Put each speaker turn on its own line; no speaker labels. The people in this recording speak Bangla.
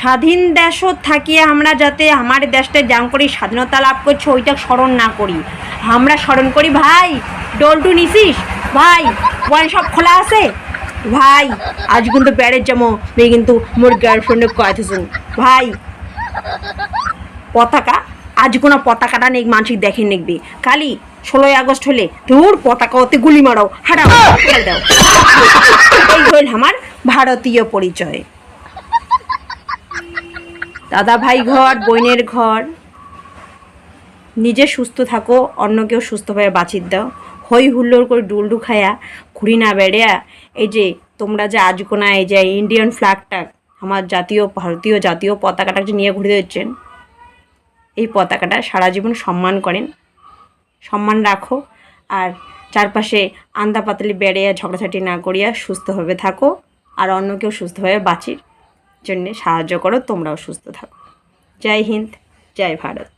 স্বাধীন দেশত থাকিয়ে আমরা যাতে আমার দেশটা জাম করি স্বাধীনতা লাভ করছে ওইটা স্মরণ না করি, আমরা স্মরণ করি ভাই ডোলটু নিছিস ভাই, ওয়াইন সব খোলা আছে ভাই, আজ কিন্তু ব্যারেজ যাবো মেয়ে কিন্তু মোর গার্লফ্রেন্ডে কয়েছেন ভাই, পতাকা আজ কোনো পতাকাটা নেই মানসিক দেখে নেকবি, খালি 16ই আগস্ট হলে তোর পতাকা ওতে গুলি মারাও হাঁটাও দাও, এই হল আমার ভারতীয় পরিচয়। দাদা ভাই ঘর বোনের ঘর, নিজে সুস্থ থাকো অন্যকেও সুস্থভাবে বাঁচিয়ে দাও, হই হুল্লোড় করে ডুলডু খায়া ঘুরি না বেড়িয়া এই যে তোমরা যে আজ কোনা এই যে ইন্ডিয়ান ফ্ল্যাগটা আমার জাতীয় ভারতীয় জাতীয় পতাকাটা যে নিয়ে ঘুরে দিচ্ছেন, এই পতাকাটা সারা জীবন সম্মান করেন, সম্মান রাখো, আর চারপাশে আন্দা পাতালি বেড়িয়া ঝগড়াঝাটি না করিয়া সুস্থভাবে থাকো, আর অন্যকেও সুস্থভাবে বাঁচির জন্যে সাহায্য করো, তোমরাও সুস্থ থাকো। জয় হিন্দ, জয় ভারত।